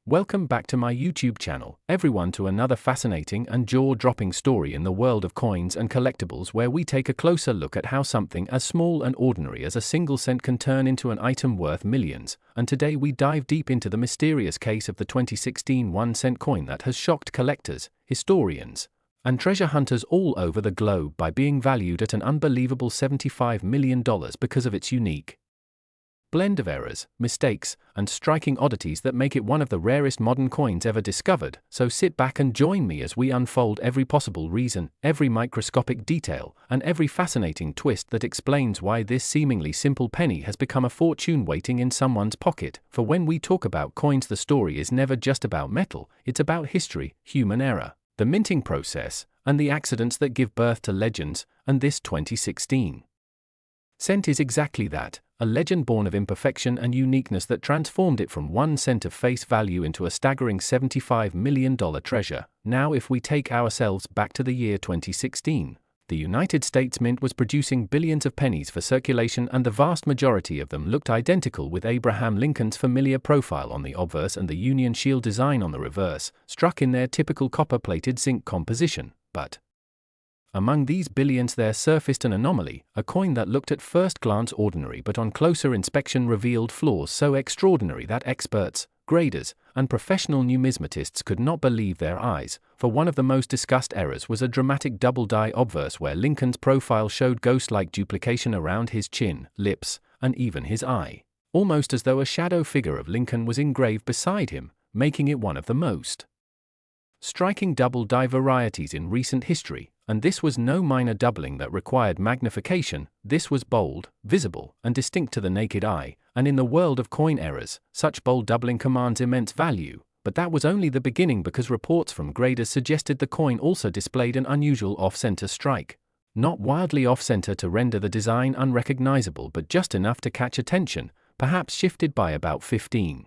Welcome back to my YouTube channel, everyone, to another fascinating and jaw-dropping story in the world of coins and collectibles, where we take a closer look at how something as small and ordinary as a single cent can turn into an item worth millions. And today we dive deep into the mysterious case of the 2016 1-cent coin that has shocked collectors, historians, and treasure hunters all over the globe by being valued at an unbelievable $75 million because of its unique blend of errors, mistakes, and striking oddities that make it one of the rarest modern coins ever discovered. So sit back and join me as we unfold every possible reason, every microscopic detail, and every fascinating twist that explains why this seemingly simple penny has become a fortune waiting in someone's pocket. For when we talk about coins, the story is never just about metal, it's about history, human error, the minting process, and the accidents that give birth to legends. And this 2016 cent is exactly that, a legend born of imperfection and uniqueness that transformed it from 1 cent of face value into a staggering $75 million treasure. Now, if we take ourselves back to the year 2016, the United States Mint was producing billions of pennies for circulation, and the vast majority of them looked identical, with Abraham Lincoln's familiar profile on the obverse and the Union Shield design on the reverse, struck in their typical copper-plated zinc composition. But among these billions there surfaced an anomaly, a coin that looked at first glance ordinary but on closer inspection revealed flaws so extraordinary that experts, graders, and professional numismatists could not believe their eyes. For one of the most discussed errors was a dramatic double-die obverse where Lincoln's profile showed ghost-like duplication around his chin, lips, and even his eye, almost as though a shadow figure of Lincoln was engraved beside him, making it one of the most striking double-die varieties in recent history. And this was no minor doubling that required magnification. This was bold, visible, and distinct to the naked eye, and in the world of coin errors, such bold doubling commands immense value. But that was only the beginning, because reports from graders suggested the coin also displayed an unusual off-center strike. Not wildly off-center to render the design unrecognizable, but just enough to catch attention, perhaps shifted by about 15%,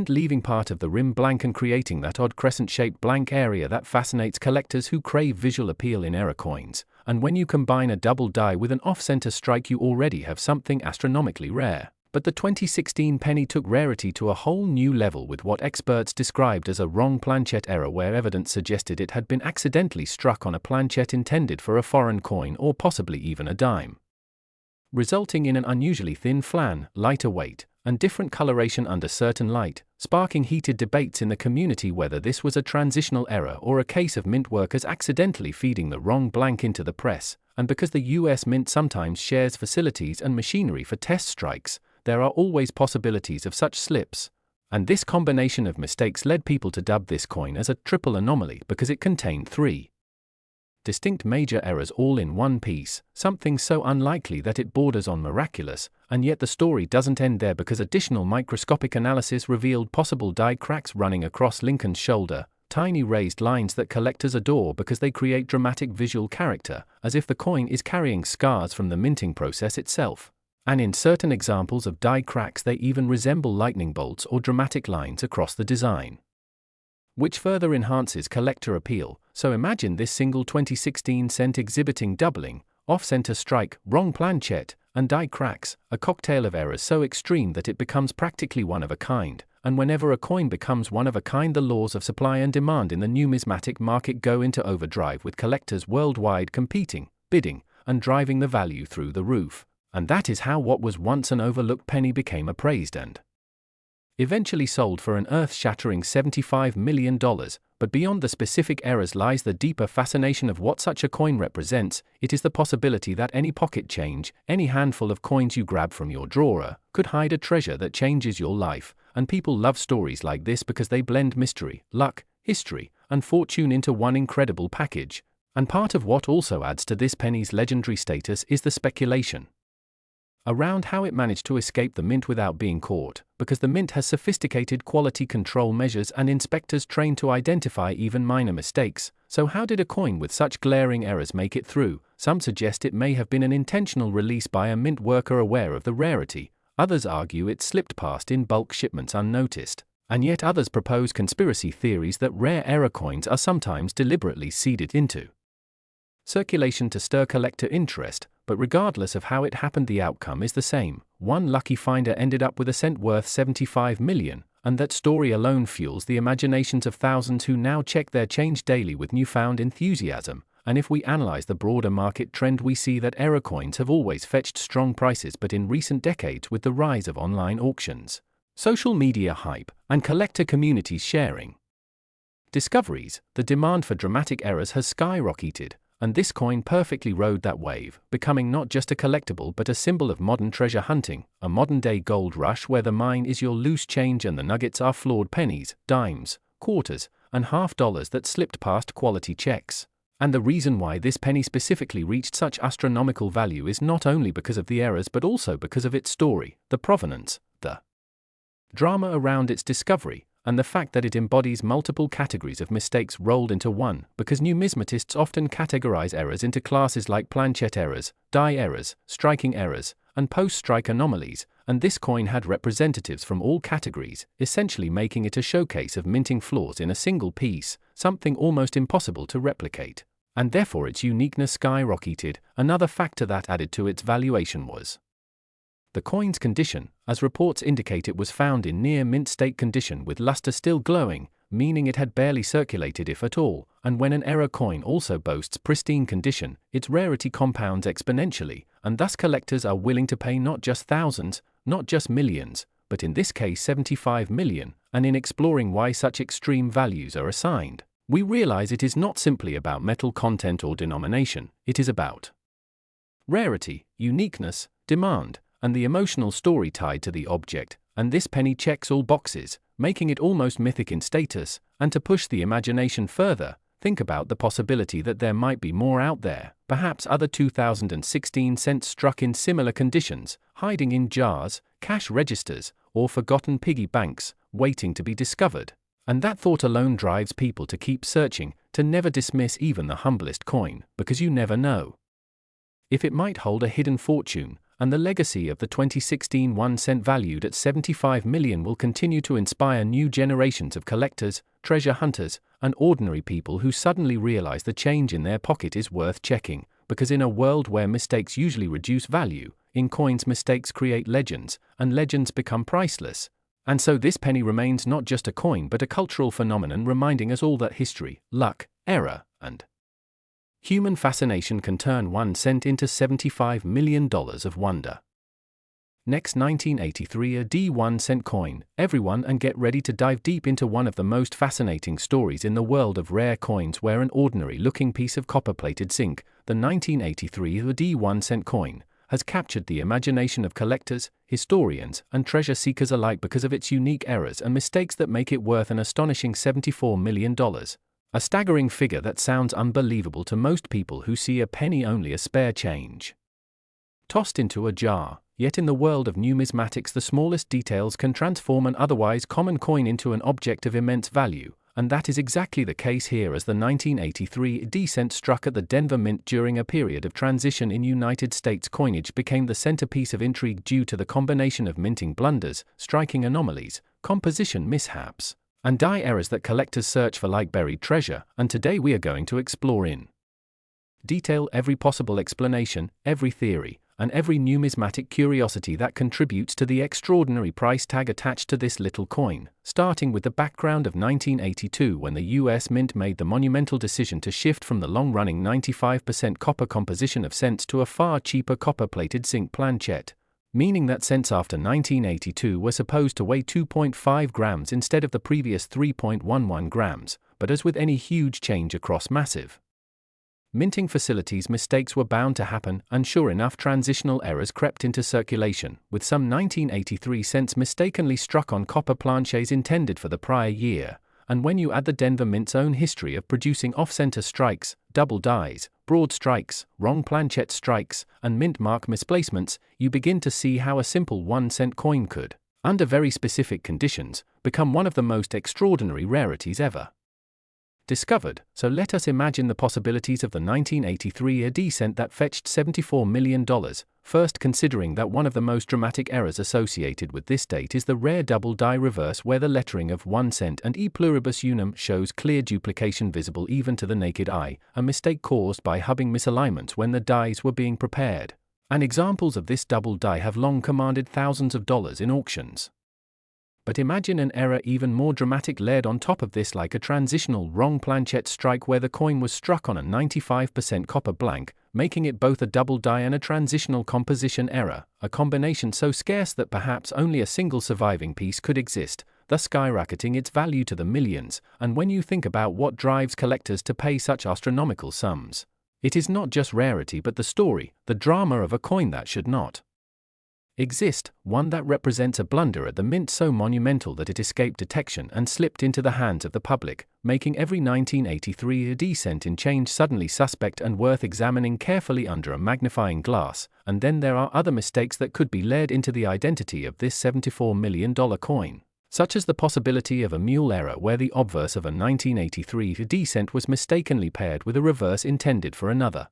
leaving part of the rim blank and creating that odd crescent-shaped blank area that fascinates collectors who crave visual appeal in error coins. And when you combine a double die with an off-center strike, you already have something astronomically rare. But the 2016 penny took rarity to a whole new level with what experts described as a wrong planchette error, where evidence suggested it had been accidentally struck on a planchette intended for a foreign coin or possibly even a dime, resulting in an unusually thin flan, lighter weight, and different coloration under certain light, sparking heated debates in the community whether this was a transitional error or a case of mint workers accidentally feeding the wrong blank into the press. And because the US Mint sometimes shares facilities and machinery for test strikes, there are always possibilities of such slips. And this combination of mistakes led people to dub this coin as a triple anomaly, because it contained 3 distinct major errors all in one piece, something so unlikely that it borders on miraculous. And yet the story doesn't end there, because additional microscopic analysis revealed possible die cracks running across Lincoln's shoulder, tiny raised lines that collectors adore because they create dramatic visual character, as if the coin is carrying scars from the minting process itself. And in certain examples of die cracks, they even resemble lightning bolts or dramatic lines across the design, which further enhances collector appeal. So imagine this single 2016 cent exhibiting doubling, off-center strike, wrong planchette, and die cracks, a cocktail of errors so extreme that it becomes practically one of a kind. And whenever a coin becomes one of a kind, the laws of supply and demand in the numismatic market go into overdrive, with collectors worldwide competing, bidding, and driving the value through the roof. And that is how what was once an overlooked penny became appraised and eventually sold for an earth-shattering $75 million. But beyond the specific errors lies the deeper fascination of what such a coin represents. It is the possibility that any pocket change, any handful of coins you grab from your drawer, could hide a treasure that changes your life. And people love stories like this because they blend mystery, luck, history, and fortune into one incredible package. And part of what also adds to this penny's legendary status is the speculation around how it managed to escape the mint without being caught, because the mint has sophisticated quality control measures and inspectors trained to identify even minor mistakes. So how did a coin with such glaring errors make it through? Some suggest it may have been an intentional release by a mint worker aware of the rarity. Others argue it slipped past in bulk shipments unnoticed. And yet others propose conspiracy theories that rare error coins are sometimes deliberately seeded into circulation to stir collector interest. But regardless of how it happened, the outcome is the same. One lucky finder ended up with a cent worth $75 million, and that story alone fuels the imaginations of thousands who now check their change daily with newfound enthusiasm. And if we analyze the broader market trend, we see that error coins have always fetched strong prices, but in recent decades, with the rise of online auctions, social media hype, and collector communities sharing discoveries, the demand for dramatic errors has skyrocketed, and this coin perfectly rode that wave, becoming not just a collectible but a symbol of modern treasure hunting, a modern-day gold rush where the mine is your loose change and the nuggets are flawed pennies, dimes, quarters, and half dollars that slipped past quality checks. And the reason why this penny specifically reached such astronomical value is not only because of the errors but also because of its story, the provenance, the drama around its discovery, and the fact that it embodies multiple categories of mistakes rolled into one, because numismatists often categorize errors into classes like planchette errors, die errors, striking errors, and post-strike anomalies, and this coin had representatives from all categories, essentially making it a showcase of minting flaws in a single piece, something almost impossible to replicate. And therefore its uniqueness skyrocketed. Another factor that added to its valuation was the coin's condition, as reports indicate it was found in near mint state condition with luster still glowing, meaning it had barely circulated if at all, and when an error coin also boasts pristine condition, its rarity compounds exponentially, and thus collectors are willing to pay not just thousands, not just millions, but in this case 75 million, and in exploring why such extreme values are assigned, we realize it is not simply about metal content or denomination, it is about rarity, uniqueness, demand, and the emotional story tied to the object, and this penny checks all boxes, making it almost mythic in status. And to push the imagination further, think about the possibility that there might be more out there, perhaps other 2016 cents struck in similar conditions, hiding in jars, cash registers, or forgotten piggy banks, waiting to be discovered. And that thought alone drives people to keep searching, to never dismiss even the humblest coin, because you never know if it might hold a hidden fortune. And the legacy of the 2016 1 cent valued at 75 million will continue to inspire new generations of collectors, treasure hunters, and ordinary people who suddenly realize the change in their pocket is worth checking, because in a world where mistakes usually reduce value, in coins mistakes create legends, and legends become priceless. And so this penny remains not just a coin but a cultural phenomenon, reminding us all that history, luck, error, and human fascination can turn 1 cent into $75 million of wonder. Next, 1983, a D1 cent coin, everyone, and get ready to dive deep into one of the most fascinating stories in the world of rare coins, where an ordinary-looking piece of copper-plated zinc, the 1983 D1 cent coin, has captured the imagination of collectors, historians, and treasure seekers alike because of its unique errors and mistakes that make it worth an astonishing $74 million. A staggering figure that sounds unbelievable to most people who see a penny only as spare change tossed into a jar. Yet in the world of numismatics, the smallest details can transform an otherwise common coin into an object of immense value, and that is exactly the case here, as the 1983 D-cent struck at the Denver Mint during a period of transition in United States coinage became the centerpiece of intrigue due to the combination of minting blunders, striking anomalies, composition mishaps, and die errors that collectors search for like buried treasure. And today we are going to explore in detail every possible explanation, every theory, and every numismatic curiosity that contributes to the extraordinary price tag attached to this little coin, starting with the background of 1982, when the US Mint made the monumental decision to shift from the long-running 95% copper composition of cents to a far cheaper copper-plated zinc planchette, meaning that cents after 1982 were supposed to weigh 2.5 grams instead of the previous 3.11 grams, but as with any huge change across massive minting facilities, mistakes were bound to happen, and sure enough, transitional errors crept into circulation, with some 1983 cents mistakenly struck on copper planchets intended for the prior year. And when you add the Denver Mint's own history of producing off-center strikes, double dies, broad strikes, wrong planchette strikes, and mint mark misplacements, you begin to see how a simple 1 cent coin could, under very specific conditions, become one of the most extraordinary rarities ever discovered. So let us imagine the possibilities of the 1983 D-cent that fetched $74 million, first considering that one of the most dramatic errors associated with this date is the rare double die reverse, where the lettering of 1 cent and E pluribus unum shows clear duplication visible even to the naked eye, a mistake caused by hubbing misalignments when the dies were being prepared. And examples of this double die have long commanded thousands of dollars in auctions. But imagine an error even more dramatic layered on top of this, like a transitional wrong planchette strike where the coin was struck on a 95% copper blank, making it both a double die and a transitional composition error, a combination so scarce that perhaps only a single surviving piece could exist, thus skyrocketing its value to the millions. And when you think about what drives collectors to pay such astronomical sums, it is not just rarity but the story, the drama of a coin that should not exist, one that represents a blunder at the mint so monumental that it escaped detection and slipped into the hands of the public, making every 1983 cent in change suddenly suspect and worth examining carefully under a magnifying glass. And then there are other mistakes that could be laid into the identity of this $74 million coin, such as the possibility of a mule error where the obverse of a 1983 cent was mistakenly paired with a reverse intended for another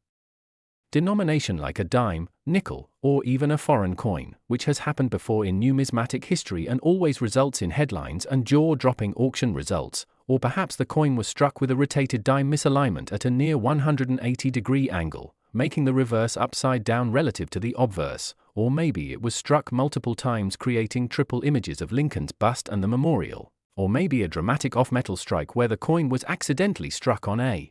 denomination like a dime, nickel, or even a foreign coin, which has happened before in numismatic history and always results in headlines and jaw-dropping auction results. Or perhaps the coin was struck with a rotated dime misalignment at a near 180-degree angle, making the reverse upside down relative to the obverse. Or maybe it was struck multiple times, creating triple images of Lincoln's bust and the memorial. Or maybe a dramatic off-metal strike where the coin was accidentally struck on a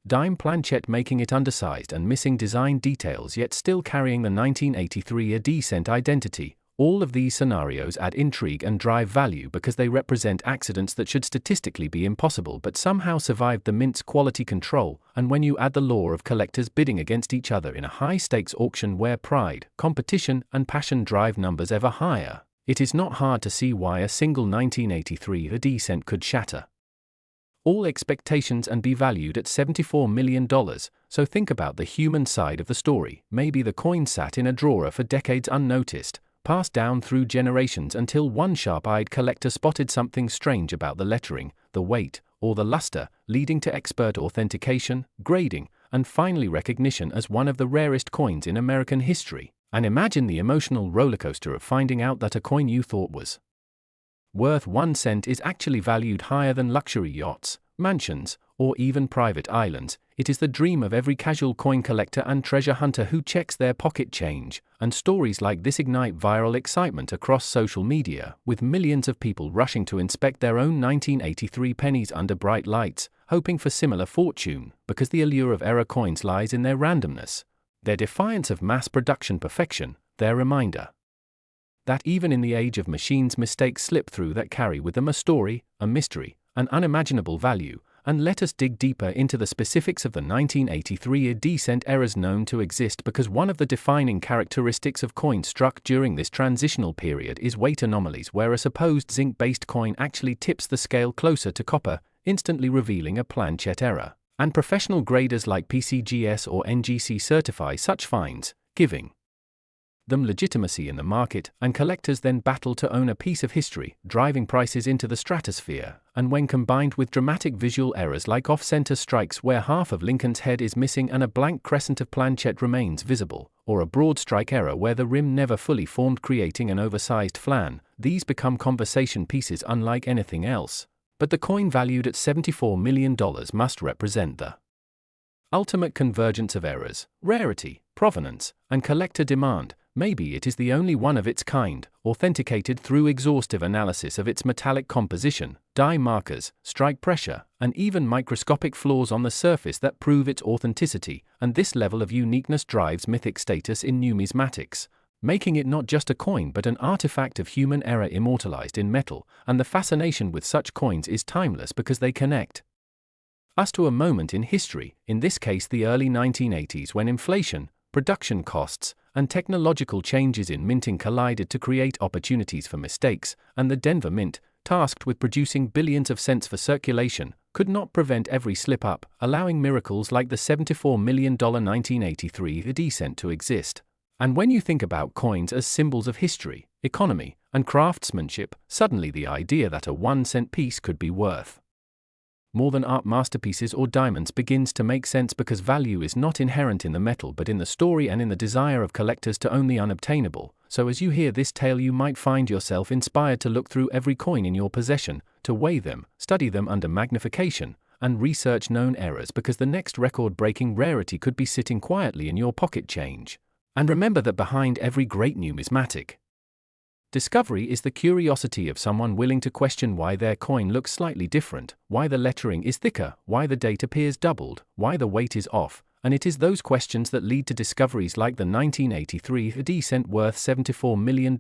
dime planchette, making it undersized and missing design details yet still carrying the 1983 cent identity. All of these scenarios add intrigue and drive value because they represent accidents that should statistically be impossible but somehow survived the mint's quality control. And when you add the law of collectors bidding against each other in a high-stakes auction where pride, competition, and passion drive numbers ever higher, it is not hard to see why a single 1983 cent could shatter all expectations and be valued at $74 million. So think about the human side of the story. Maybe the coin sat in a drawer for decades unnoticed, passed down through generations until one sharp-eyed collector spotted something strange about the lettering, the weight, or the luster, leading to expert authentication, grading, and finally recognition as one of the rarest coins in American history. And imagine the emotional rollercoaster of finding out that a coin you thought was worth 1 cent is actually valued higher than luxury yachts, mansions, or even private islands. It is the dream of every casual coin collector and treasure hunter who checks their pocket change, and stories like this ignite viral excitement across social media, with millions of people rushing to inspect their own 1983 pennies under bright lights, hoping for similar fortune, because the allure of error coins lies in their randomness, their defiance of mass production perfection, their reminder that even in the age of machines, mistakes slip through that carry with them a story, a mystery, an unimaginable value. And let us dig deeper into the specifics of the 1983 cent errors known to exist, because one of the defining characteristics of coins struck during this transitional period is weight anomalies, where a supposed zinc-based coin actually tips the scale closer to copper, instantly revealing a planchette error. And professional graders like PCGS or NGC certify such finds, giving them legitimacy in the market, and collectors then battle to own a piece of history, driving prices into the stratosphere. And when combined with dramatic visual errors like off-center strikes where half of Lincoln's head is missing and a blank crescent of planchette remains visible, or a broad strike error where the rim never fully formed creating an oversized flan, these become conversation pieces unlike anything else. But the coin valued at $74 million must represent the ultimate convergence of errors, rarity, provenance, and collector demand. Maybe it is the only one of its kind, authenticated through exhaustive analysis of its metallic composition, die markers, strike pressure, and even microscopic flaws on the surface that prove its authenticity. And this level of uniqueness drives mythic status in numismatics, making it not just a coin but an artifact of human error immortalized in metal. And the fascination with such coins is timeless because they connect us to a moment in history, in this case the early 1980s, when inflation, production costs, and technological changes in minting collided to create opportunities for mistakes. And the Denver Mint, tasked with producing billions of cents for circulation, could not prevent every slip-up, allowing miracles like the $74 million 1983 cent to exist. And when you think about coins as symbols of history, economy, and craftsmanship, suddenly the idea that a 1 cent piece could be worth more than art masterpieces or diamonds begins to make sense, because value is not inherent in the metal but in the story and in the desire of collectors to own the unobtainable. So as you hear this tale, you might find yourself inspired to look through every coin in your possession, to weigh them, study them under magnification, and research known errors, because the next record-breaking rarity could be sitting quietly in your pocket change. And remember that behind every great numismatic Discovery is the curiosity of someone willing to question why their coin looks slightly different, why the lettering is thicker, why the date appears doubled, why the weight is off, and it is those questions that lead to discoveries like the 1983 D cent worth $74 million,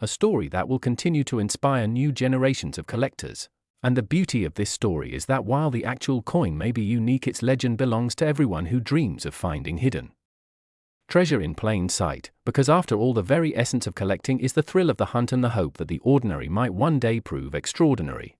a story that will continue to inspire new generations of collectors. And the beauty of this story is that while the actual coin may be unique, its legend belongs to everyone who dreams of finding hidden treasure in plain sight, because after all, the very essence of collecting is the thrill of the hunt and the hope that the ordinary might one day prove extraordinary.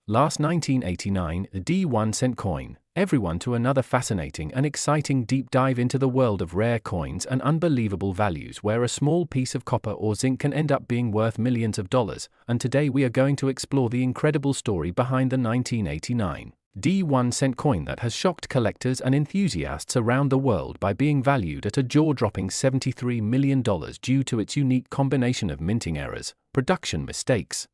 Last 1989, the D1 cent coin, everyone to another fascinating and exciting deep dive into the world of rare coins and unbelievable values where a small piece of copper or zinc can end up being worth millions of dollars, and today we are going to explore the incredible story behind the 1989 D1 cent coin that has shocked collectors and enthusiasts around the world by being valued at a jaw-dropping $73 million due to its unique combination of minting errors, production mistakes,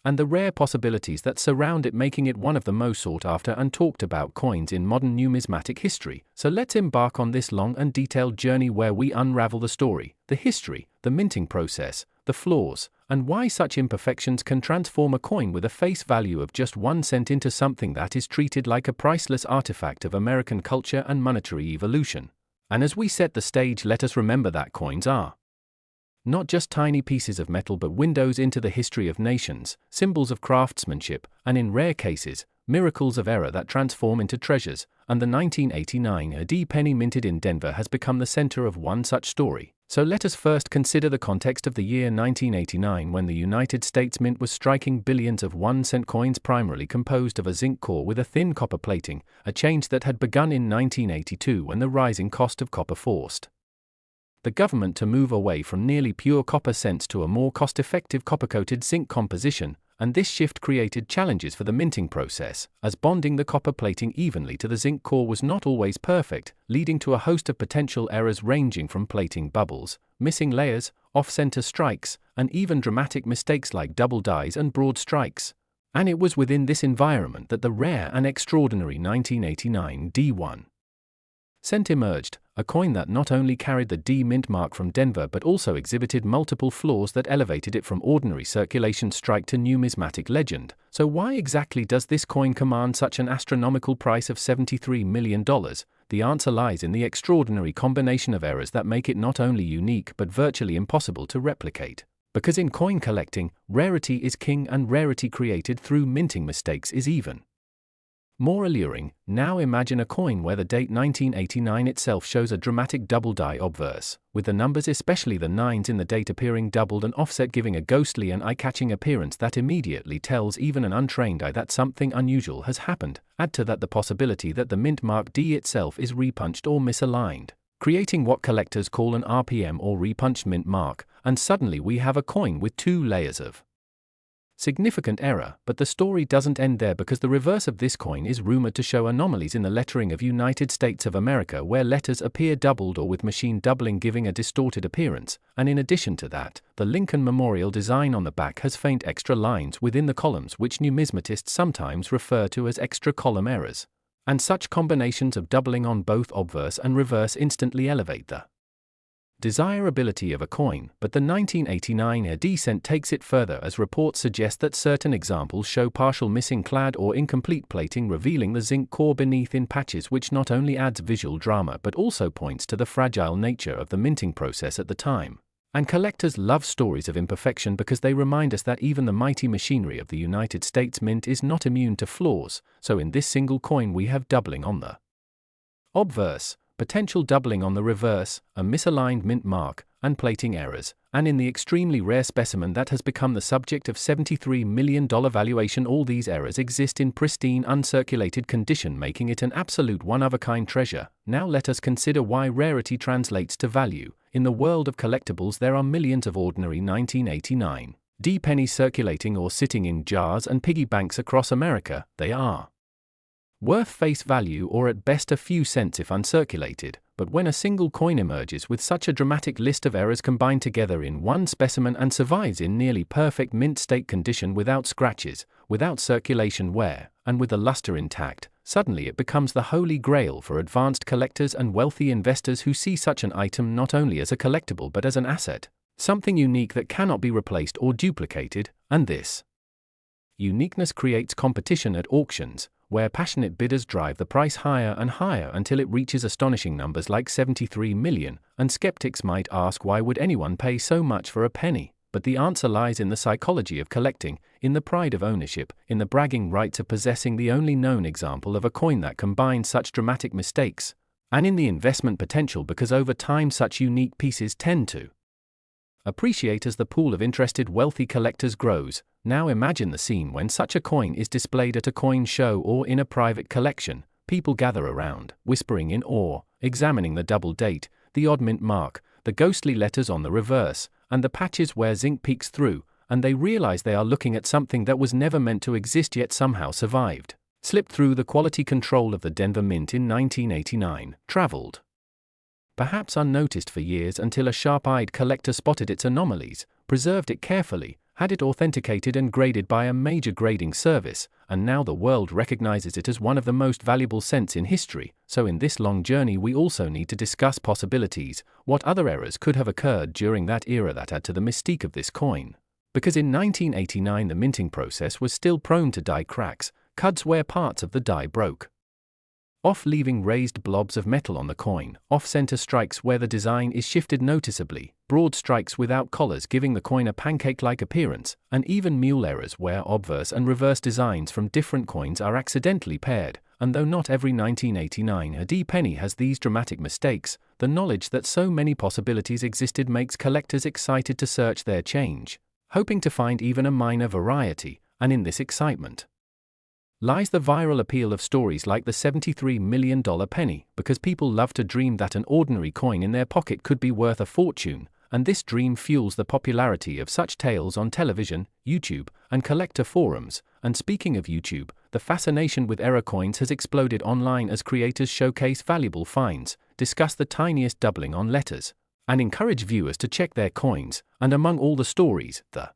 and the rare possibilities that surround it, making it one of the most sought after and talked about coins in modern numismatic history. So let's embark on this long and detailed journey where we unravel the story, the history, the minting process, the flaws, and why such imperfections can transform a coin with a face value of just 1 cent into something that is treated like a priceless artifact of American culture and monetary evolution. And as we set the stage, let us remember that coins are not just tiny pieces of metal but windows into the history of nations, symbols of craftsmanship, and in rare cases, miracles of error that transform into treasures, and the 1989 D penny minted in Denver has become the center of one such story. So let us first consider the context of the year 1989, when the United States Mint was striking billions of 1 cent coins primarily composed of a zinc core with a thin copper plating, a change that had begun in 1982 when the rising cost of copper forced the government to move away from nearly pure copper cents to a more cost-effective copper-coated zinc composition, and this shift created challenges for the minting process, as bonding the copper plating evenly to the zinc core was not always perfect, leading to a host of potential errors ranging from plating bubbles, missing layers, off-center strikes, and even dramatic mistakes like double dies and broad strikes. And it was within this environment that the rare and extraordinary 1989 D1 cent emerged, a coin that not only carried the D mint mark from Denver but also exhibited multiple flaws that elevated it from ordinary circulation strike to numismatic legend. So why exactly does this coin command such an astronomical price of $73 million? The answer lies in the extraordinary combination of errors that make it not only unique but virtually impossible to replicate. Because in coin collecting, rarity is king, and rarity created through minting mistakes is even more alluring. Now imagine a coin where the date 1989 itself shows a dramatic double die obverse, with the numbers, especially the 9s in the date, appearing doubled and offset, giving a ghostly and eye-catching appearance that immediately tells even an untrained eye that something unusual has happened. Add to that the possibility that the mint mark D itself is repunched or misaligned, creating what collectors call an RPM or repunched mint mark, and suddenly we have a coin with 2 layers of significant error. But the story doesn't end there, because the reverse of this coin is rumored to show anomalies in the lettering of United States of America, where letters appear doubled or with machine doubling, giving a distorted appearance. And in addition to that, the Lincoln Memorial design on the back has faint extra lines within the columns, which numismatists sometimes refer to as extra column errors. And such combinations of doubling on both obverse and reverse instantly elevate the desirability of a coin. But the 1989 D cent takes it further, as reports suggest that certain examples show partial missing clad or incomplete plating, revealing the zinc core beneath in patches, which not only adds visual drama but also points to the fragile nature of the minting process at the time. And collectors love stories of imperfection because they remind us that even the mighty machinery of the United States Mint is not immune to flaws. So in this single coin we have doubling on the obverse, potential doubling on the reverse, a misaligned mint mark, and plating errors, and in the extremely rare specimen that has become the subject of $73 million valuation, all these errors exist in pristine uncirculated condition, making it an absolute one-of-a-kind treasure. Now let us consider why rarity translates to value. In the world of collectibles, there are millions of ordinary 1989 D pennies circulating or sitting in jars and piggy banks across America. They are worth face value, or at best a few cents if uncirculated. But when a single coin emerges with such a dramatic list of errors combined together in one specimen and survives in nearly perfect mint state condition, without scratches, without circulation wear, and with the luster intact, suddenly it becomes the holy grail for advanced collectors and wealthy investors who see such an item not only as a collectible but as an asset. Something unique that cannot be replaced or duplicated, and this uniqueness creates competition at auctions, where passionate bidders drive the price higher and higher until it reaches astonishing numbers like 73 million, and skeptics might ask, why would anyone pay so much for a penny? But the answer lies in the psychology of collecting, in the pride of ownership, in the bragging rights of possessing the only known example of a coin that combines such dramatic mistakes, and in the investment potential, because over time such unique pieces tend to appreciate as the pool of interested wealthy collectors grows. Now imagine the scene when such a coin is displayed at a coin show or in a private collection. People gather around, whispering in awe, examining the double date, the odd mint mark, the ghostly letters on the reverse, and the patches where zinc peeks through, and they realize they are looking at something that was never meant to exist yet somehow survived, slipped through the quality control of the Denver Mint in 1989, traveled perhaps unnoticed for years until a sharp-eyed collector spotted its anomalies, preserved it carefully, had it authenticated and graded by a major grading service, and now the world recognizes it as one of the most valuable cents in history. So in this long journey we also need to discuss possibilities, what other errors could have occurred during that era that add to the mystique of this coin. Because in 1989 the minting process was still prone to die cracks, cuts where parts of the die broke off, leaving raised blobs of metal on the coin, off-center strikes where the design is shifted noticeably, broad strikes without collars giving the coin a pancake-like appearance, and even mule errors where obverse and reverse designs from different coins are accidentally paired. And though not every 1989 AD penny has these dramatic mistakes, the knowledge that so many possibilities existed makes collectors excited to search their change, hoping to find even a minor variety, and in this excitement lies the viral appeal of stories like the $73 million penny, because people love to dream that an ordinary coin in their pocket could be worth a fortune, and this dream fuels the popularity of such tales on television, YouTube, and collector forums. And speaking of YouTube, the fascination with error coins has exploded online as creators showcase valuable finds, discuss the tiniest doubling on letters, and encourage viewers to check their coins. And among all the stories, the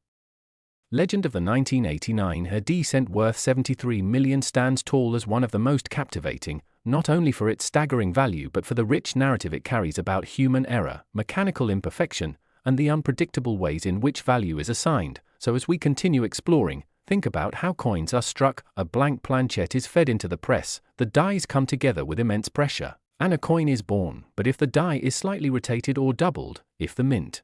legend of the 1989 AD cent worth $73 million stands tall as one of the most captivating, not only for its staggering value but for the rich narrative it carries about human error, mechanical imperfection, and the unpredictable ways in which value is assigned. So as we continue exploring, think about how coins are struck. A blank planchette is fed into the press, the dies come together with immense pressure, and a coin is born. But if the die is slightly rotated or doubled, if the mint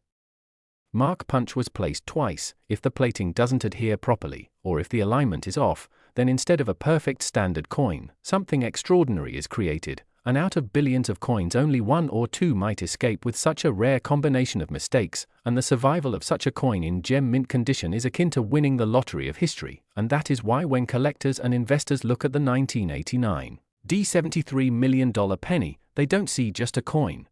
mark punch was placed twice, if the plating doesn't adhere properly, or if the alignment is off, then instead of a perfect standard coin, something extraordinary is created, and out of billions of coins only one or two might escape with such a rare combination of mistakes, and the survival of such a coin in gem mint condition is akin to winning the lottery of history. And that is why when collectors and investors look at the 1989 $73 million penny, they don't see just a coin.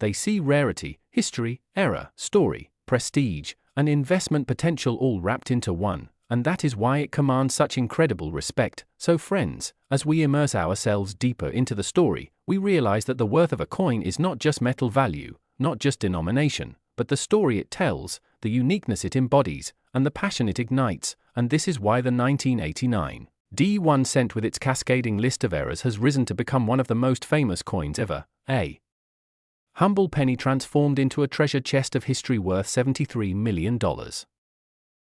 They see rarity, history, error, story, prestige, and investment potential all wrapped into one, and that is why it commands such incredible respect. So friends, as we immerse ourselves deeper into the story, we realize that the worth of a coin is not just metal value, not just denomination, but the story it tells, the uniqueness it embodies, and the passion it ignites. And this is why the 1989 D1 cent with its cascading list of errors has risen to become one of the most famous coins ever. A humble penny transformed into a treasure chest of history worth $73 million.